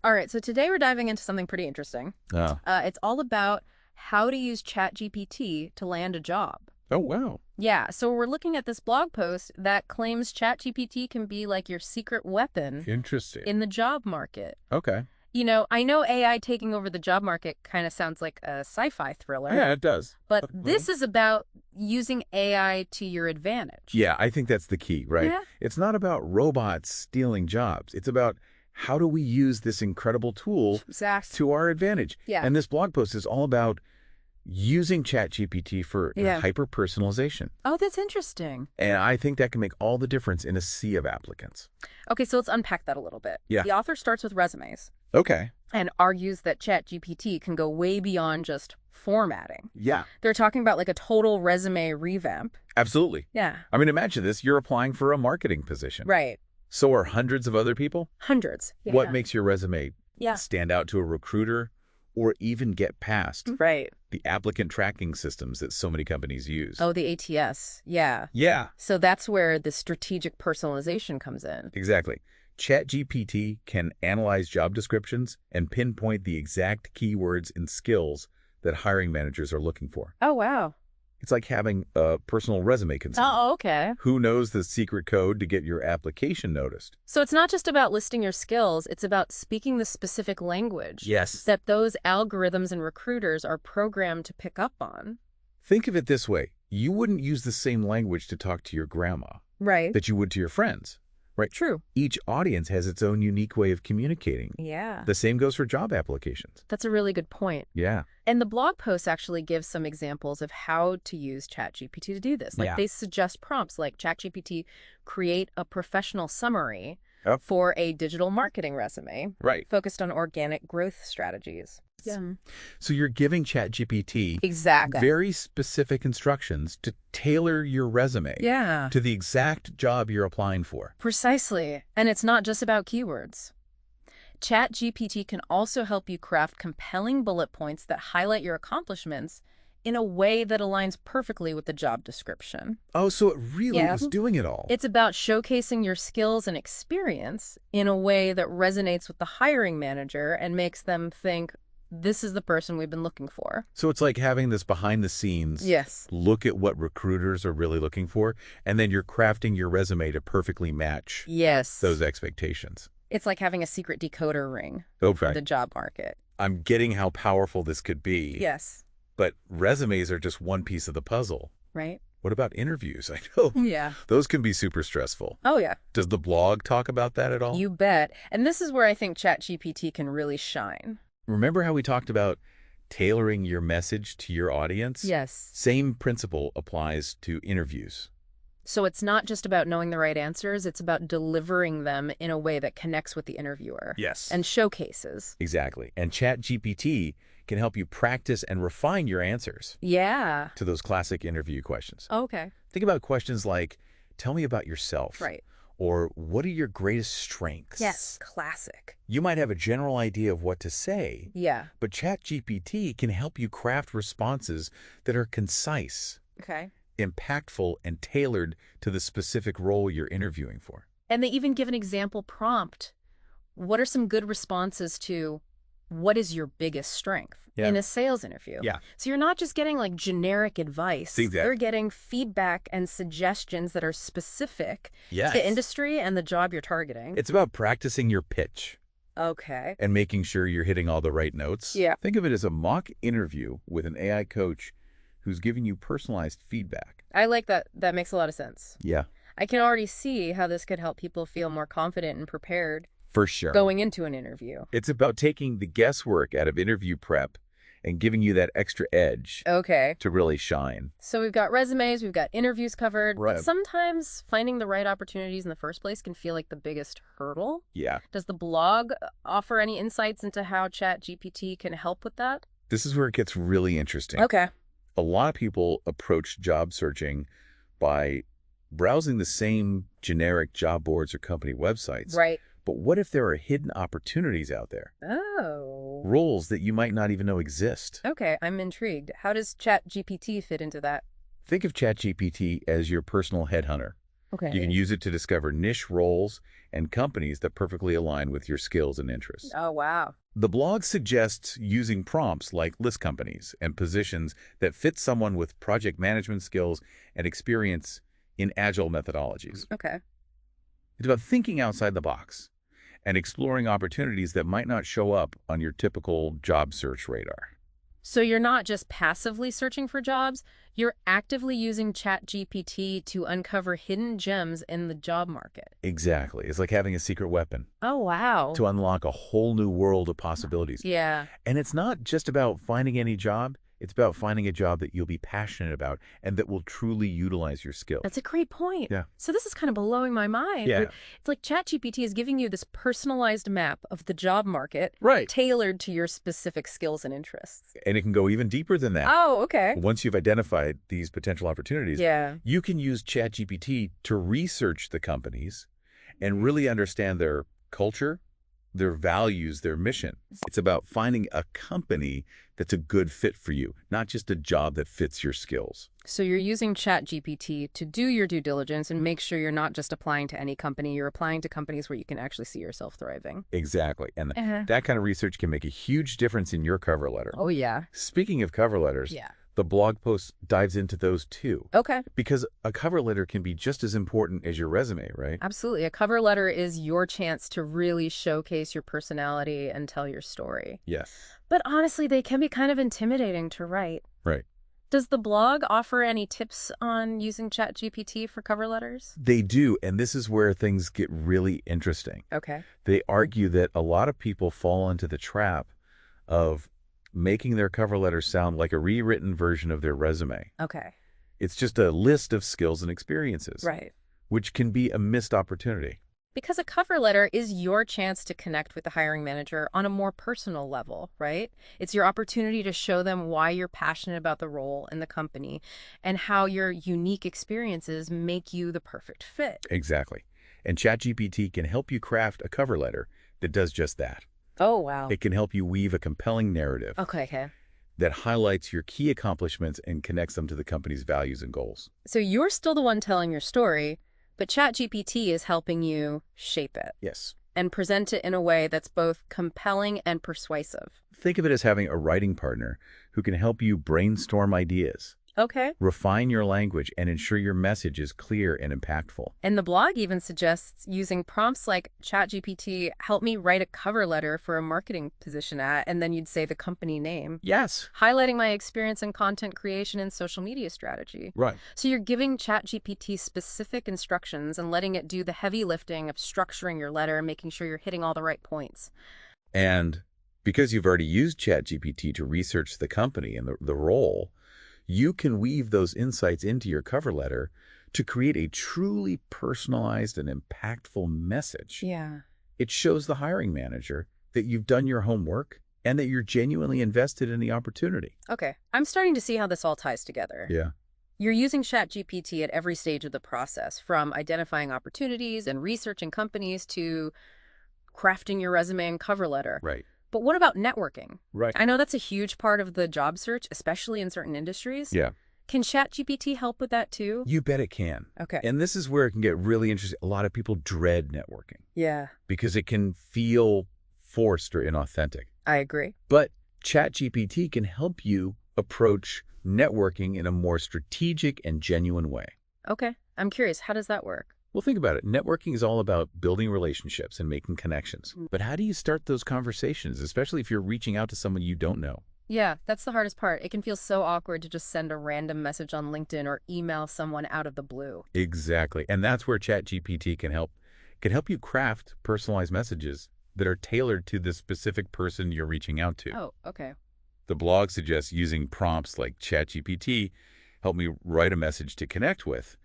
All right, so today we're diving into something pretty interesting. Oh. It's all about how to use ChatGPT to land a job. Oh, wow. Yeah, so we're looking at this blog post that claims ChatGPT can be like your secret weapon Interesting. in the job market. Okay. You know, I know AI taking over the job market kind of sounds like a sci-fi thriller, Yeah, it does. but this is about using AI to your advantage. Yeah, I think that's the key, right? Yeah. It's not about robots stealing jobs. It's about how do we use this incredible tool Exactly. to our advantage. Yeah. And this blog post is all about using ChatGPT for Yeah. hyper-personalization. Oh, that's interesting. And I think that can make all the difference in a sea of applicants. Okay, so let's unpack that a little bit. Yeah. The author starts with resumes Okay. and argues that ChatGPT can go way beyond just formatting. Yeah, They're talking about like a total resume revamp. absolutely. Yeah. I mean, imagine this. You're applying for a marketing position. Right. So are hundreds of other people. Hundreds. Yeah. What makes your resume Yeah. stand out to a recruiter or even get past Right. the applicant tracking systems that so many companies use? Oh, the ATS. Yeah. Yeah, So that's where the strategic personalization comes in. exactly. ChatGPT can analyze job descriptions and pinpoint the exact keywords and skills that hiring managers are looking for. Oh, wow. It's like having a personal resume consultant. Oh, okay. Who knows the secret code to get your application noticed? So it's not just about listing your skills, it's about speaking the specific language Yes. that those algorithms and recruiters are programmed to pick up on. Think of it this way. You wouldn't use the same language to talk to your grandma Right. that you would to your friends, right? True. Each audience has its own unique way of communicating. Yeah. The same goes for job applications. That's a really good point. Yeah. And the blog post actually gives some examples of how to use ChatGPT to do this. Like Yeah. they suggest prompts like ChatGPT create a professional summary Yep. for a digital marketing resume Right. focused on organic growth strategies. Yeah. So you're giving ChatGPT Exactly. very specific instructions to tailor your resume Yeah. to the exact job you're applying for. Precisely. And it's not just about keywords. ChatGPT can also help you craft compelling bullet points that highlight your accomplishments in a way that aligns perfectly with the job description. Oh, so it really Yeah. was doing it all. It's about showcasing your skills and experience in a way that resonates with the hiring manager and makes them think, this is the person we've been looking for. So it's like having this behind the scenes Yes. look at what recruiters are really looking for, and then you're crafting your resume to perfectly match Yes. those expectations. It's like having a secret decoder ring Okay. for the job market. I'm getting how powerful this could be. Yes. But resumes are just one piece of the puzzle. Right? What about interviews? I know. Yeah. Those can be super stressful. Oh, yeah. Does the blog talk about that at all? You bet. And this is where I think ChatGPT can really shine. Remember how we talked about tailoring your message to your audience? Yes. Same principle applies to interviews. So it's not just about knowing the right answers, it's about delivering them in a way that connects with the interviewer. Yes. And showcases. Exactly. And ChatGPT can help you practice and refine your answers Yeah. to those classic interview questions. Okay. Think about questions like, tell me about yourself. Right. Or what are your greatest strengths? Yes. Classic. You might have a general idea of what to say, Yeah. but ChatGPT can help you craft responses that are concise, Okay. impactful, and tailored to the specific role you're interviewing for. And they even give an example prompt. What are some good responses to what is your biggest strength in a sales interview? Yeah. So you're not just getting like generic advice. Exactly. They're getting feedback and suggestions that are specific Yes. to industry and the job you're targeting. It's about practicing your pitch Okay. and making sure you're hitting all the right notes. Yeah. Think of it as a mock interview with an AI coach who's giving you personalized feedback. I like that. That makes a lot of sense. Yeah, I can already see how this could help people feel more confident and prepared for sure. going into an interview. It's about taking the guesswork out of interview prep and giving you that extra edge Okay. to really shine. So we've got resumes, we've got interviews covered. Right. But sometimes finding the right opportunities in the first place can feel like the biggest hurdle. Yeah. Does the blog offer any insights into how ChatGPT can help with that? This is where it gets really interesting. Okay. A lot of people approach job searching by browsing the same generic job boards or company websites. Right. But what if there are hidden opportunities out there? Oh. Roles that you might not even know exist? Okay, I'm intrigued. How does ChatGPT fit into that? Think of ChatGPT as your personal headhunter. You can Okay. use it to discover niche roles and companies that perfectly align with your skills and interests. Oh, wow. The blog suggests using prompts like list companies and positions that fit someone with project management skills and experience in agile methodologies. Okay. It's about thinking outside the box and exploring opportunities that might not show up on your typical job search radar. So you're not just passively searching for jobs, you're actively using ChatGPT to uncover hidden gems in the job market. Exactly. It's like having a secret weapon Oh, wow. to unlock a whole new world of possibilities. Yeah. And it's not just about finding any job. It's about finding a job that you'll be passionate about and that will truly utilize your skills. That's a great point. Yeah. So this is kind of blowing my mind. Yeah. It's like ChatGPT is giving you this personalized map of the job market Right. tailored to your specific skills and interests. And it can go even deeper than that. Oh, okay. Once you've identified these potential opportunities, Yeah. you can use ChatGPT to research the companies and really understand their culture, their values, their mission. It's about finding a company that's a good fit for you, not just a job that fits your skills. So you're using ChatGPT to do your due diligence and make sure you're not just applying to any company, you're applying to companies where you can actually see yourself thriving. Exactly. And Uh-huh. that kind of research can make a huge difference in your cover letter. Oh, yeah. Speaking of cover letters, Yeah. the blog post dives into those too. Okay. Because a cover letter can be just as important as your resume, right? Absolutely. A cover letter is your chance to really showcase your personality and tell your story. Yes. But honestly, they can be kind of intimidating to write. Right. Does the blog offer any tips on using ChatGPT for cover letters? They do, and this is where things get really interesting. Okay. They argue that a lot of people fall into the trap of making their cover letter sound like a rewritten version of their resume. Okay. It's just a list of skills and experiences, Right. which can be a missed opportunity. Because a cover letter is your chance to connect with the hiring manager on a more personal level, right? It's your opportunity to show them why you're passionate about the role and the company and how your unique experiences make you the perfect fit. Exactly. And ChatGPT can help you craft a cover letter that does just that. Oh, wow. It can help you weave a compelling narrative Okay. that highlights your key accomplishments and connects them to the company's values and goals. So you're still the one telling your story, but ChatGPT is helping you shape it Yes. and present it in a way that's both compelling and persuasive. Think of it as having a writing partner who can help you brainstorm ideas, Okay. refine your language, and ensure your message is clear and impactful. And the blog even suggests using prompts like ChatGPT, help me write a cover letter for a marketing position at, and then you'd say the company name, Yes. highlighting my experience in content creation and social media strategy. Right. So you're giving ChatGPT specific instructions and letting it do the heavy lifting of structuring your letter and making sure you're hitting all the right points. And because you've already used ChatGPT to research the company and the role, you can weave those insights into your cover letter to create a truly personalized and impactful message. Yeah. It shows the hiring manager that you've done your homework and that you're genuinely invested in the opportunity. Okay. I'm starting to see how this all ties together. Yeah. You're using ChatGPT at every stage of the process, from identifying opportunities and researching companies to crafting your resume and cover letter. Right. But what about networking? Right. I know that's a huge part of the job search, especially in certain industries. Yeah. Can ChatGPT help with that too? You bet it can. Okay. And this is where it can get really interesting. A lot of people dread networking Yeah, because it can feel forced or inauthentic. I agree. But ChatGPT can help you approach networking in a more strategic and genuine way. Okay. I'm curious, how does that work? Well, think about it. Networking is all about building relationships and making connections. But how do you start those conversations, especially if you're reaching out to someone you don't know? Yeah, that's the hardest part. It can feel so awkward to just send a random message on LinkedIn or email someone out of the blue. Exactly. And that's where ChatGPT can help you craft personalized messages that are tailored to the specific person you're reaching out to. Oh, okay. The blog suggests using prompts like ChatGPT, help me write a message to connect with,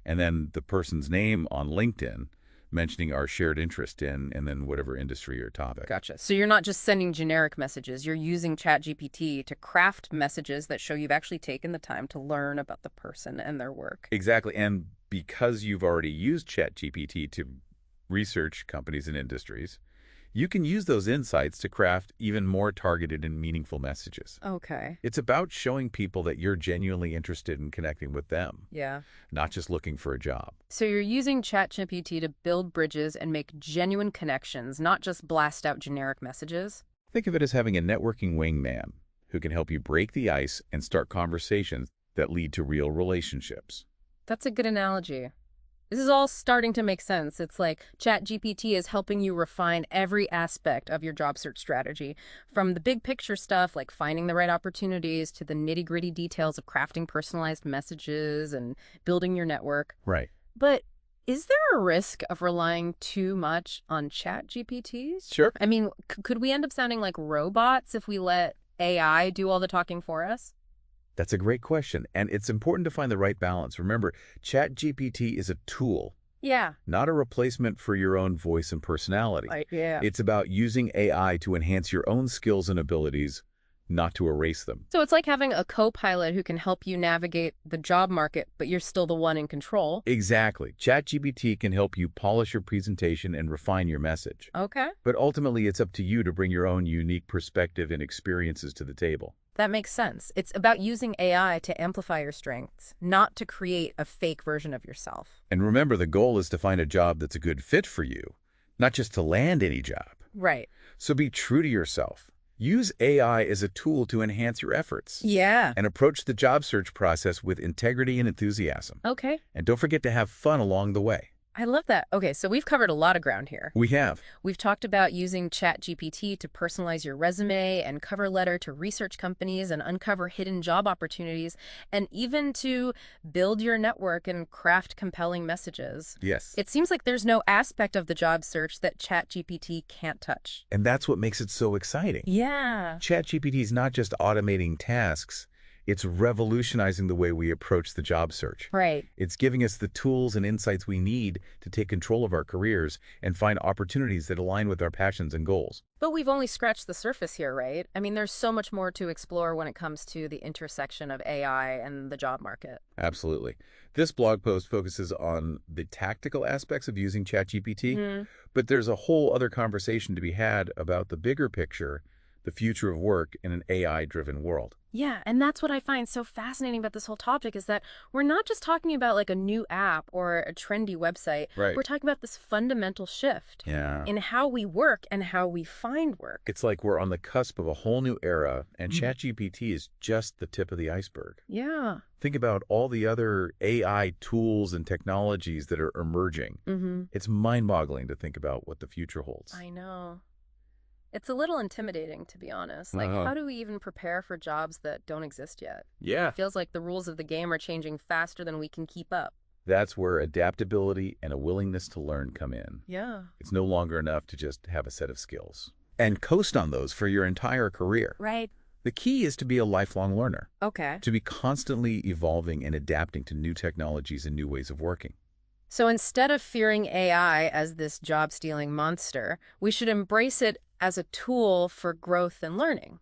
and then the person's name on LinkedIn, mentioning our shared interest in, and then whatever industry or topic. Gotcha. So you're not just sending generic messages, you're using ChatGPT to craft messages that show you've actually taken the time to learn about the person and their work. Exactly. And because you've already used ChatGPT to research companies and industries, You can use those insights to craft even more targeted and meaningful messages. Okay. It's about showing people that you're genuinely interested in connecting with them, Yeah. not just looking for a job. So you're using ChatGPT to build bridges and make genuine connections, not just blast out generic messages? Think of it as having a networking wingman who can help you break the ice and start conversations that lead to real relationships. That's a good analogy. This is all starting to make sense. It's like ChatGPT is helping you refine every aspect of your job search strategy, from the big picture stuff like finding the right opportunities to the nitty-gritty details of crafting personalized messages and building your network. Right. But is there a risk of relying too much on ChatGPTs? Sure. I mean, could we end up sounding like robots if we let AI do all the talking for us? That's a great question, and it's important to find the right balance. Remember, ChatGPT is a tool, Yeah. not a replacement for your own voice and personality. Yeah. It's about using AI to enhance your own skills and abilities, not to erase them. So it's like having a co-pilot who can help you navigate the job market, but you're still the one in control. Exactly. ChatGPT can help you polish your presentation and refine your message. Okay. But ultimately, it's up to you to bring your own unique perspective and experiences to the table. That makes sense. It's about using AI to amplify your strengths, not to create a fake version of yourself. And remember, the goal is to find a job that's a good fit for you, not just to land any job. Right. So be true to yourself. Use AI as a tool to enhance your efforts. Yeah. And approach the job search process with integrity and enthusiasm. Okay. And don't forget to have fun along the way. I love that. Okay, so we've covered a lot of ground here. We have. We've talked about using ChatGPT to personalize your resume and cover letter to research companies and uncover hidden job opportunities, and even to build your network and craft compelling messages. Yes. It seems like there's no aspect of the job search that ChatGPT can't touch. And that's what makes it so exciting. Yeah. ChatGPT is not just automating tasks, it's revolutionizing the way we approach the job search. Right. It's giving us the tools and insights we need to take control of our careers and find opportunities that align with our passions and goals. But we've only scratched the surface here, right? I mean, there's so much more to explore when it comes to the intersection of AI and the job market. Absolutely. This blog post focuses on the tactical aspects of using ChatGPT, but there's a whole other conversation to be had about the bigger picture, the future of work in an AI-driven world. Yeah, and that's what I find so fascinating about this whole topic is that we're not just talking about like a new app or a trendy website. Right. We're talking about this fundamental shift in how we work and how we find work. It's like we're on the cusp of a whole new era, and ChatGPT is just the tip of the iceberg. Yeah. Think about all the other AI tools and technologies that are emerging. It's mind-boggling to think about what the future holds. I know. It's a little intimidating, to be honest. Like, how do we even prepare for jobs that don't exist yet? Yeah. It feels like the rules of the game are changing faster than we can keep up. That's where adaptability and a willingness to learn come in. Yeah. It's no longer enough to just have a set of skills and coast on those for your entire career. Right. The key is to be a lifelong learner, Okay. to be constantly evolving and adapting to new technologies and new ways of working. So instead of fearing AI as this job-stealing monster, we should embrace it as a tool for growth and learning.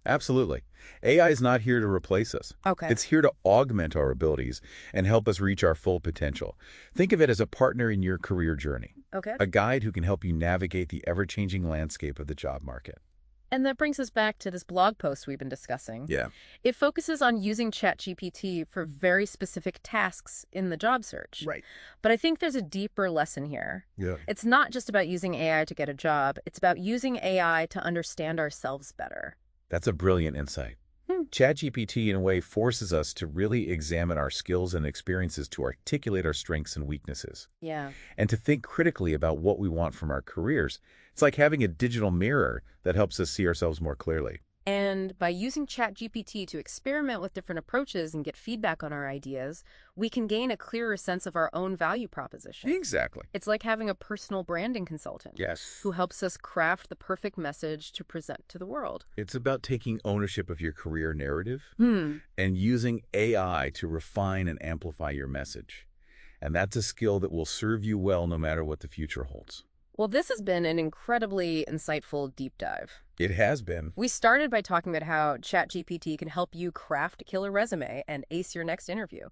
Absolutely. AI is not here to replace us. Okay. It's here to augment our abilities and help us reach our full potential. Think of it as a partner in your career journey, Okay. a guide who can help you navigate the ever-changing landscape of the job market. And that brings us back to this blog post we've been discussing. Yeah. It focuses on using ChatGPT for very specific tasks in the job search. Right. But I think there's a deeper lesson here. Yeah. It's not just about using AI to get a job. It's about using AI to understand ourselves better. That's a brilliant insight. ChatGPT, in a way, forces us to really examine our skills and experiences to articulate our strengths and weaknesses, Yeah. and to think critically about what we want from our careers. It's like having a digital mirror that helps us see ourselves more clearly. And by using ChatGPT to experiment with different approaches and get feedback on our ideas, we can gain a clearer sense of our own value proposition. Exactly. It's like having a personal branding consultant Yes. who helps us craft the perfect message to present to the world. It's about taking ownership of your career narrative Hmm. and using AI to refine and amplify your message. And that's a skill that will serve you well no matter what the future holds. Well, this has been an incredibly insightful deep dive. It has been. We started by talking about how ChatGPT can help you craft a killer resume and ace your next interview.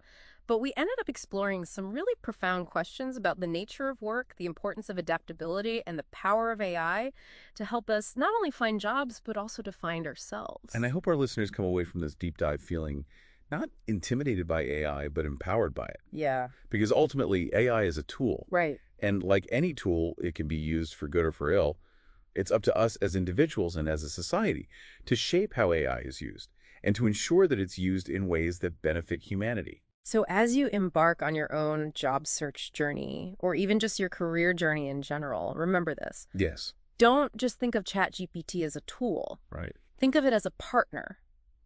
But we ended up exploring some really profound questions about the nature of work, the importance of adaptability, and the power of AI to help us not only find jobs, but also to find And I ourselves. hope our listeners come away from this deep dive feeling not intimidated by AI, but empowered by it. Yeah, Because ultimately, AI is a tool. right. And like any tool, it can be used for good or for ill. It's up to us as individuals and as a society to shape how AI is used and to ensure that it's used in ways that benefit humanity. So, as you embark on your own job search journey, or even just your career journey in general, remember this. Yes. Don't just think of ChatGPT as a tool. Right. Think of it as a partner,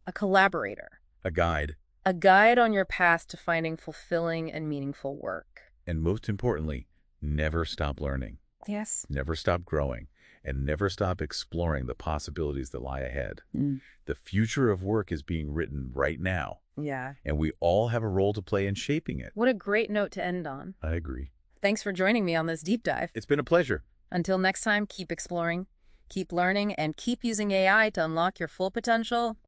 a collaborator, A guide. a guide on your path to finding fulfilling and meaningful work. And most importantly, never stop learning, Yes. never stop growing, and never stop exploring the possibilities that lie ahead. Mm. The future of work is being written right now, Yeah. and we all have a role to play in shaping it. What a great note to end on. I agree. Thanks for joining me on this deep dive. It's been a pleasure. Until next time, keep exploring, keep learning, and keep using AI to unlock your full potential.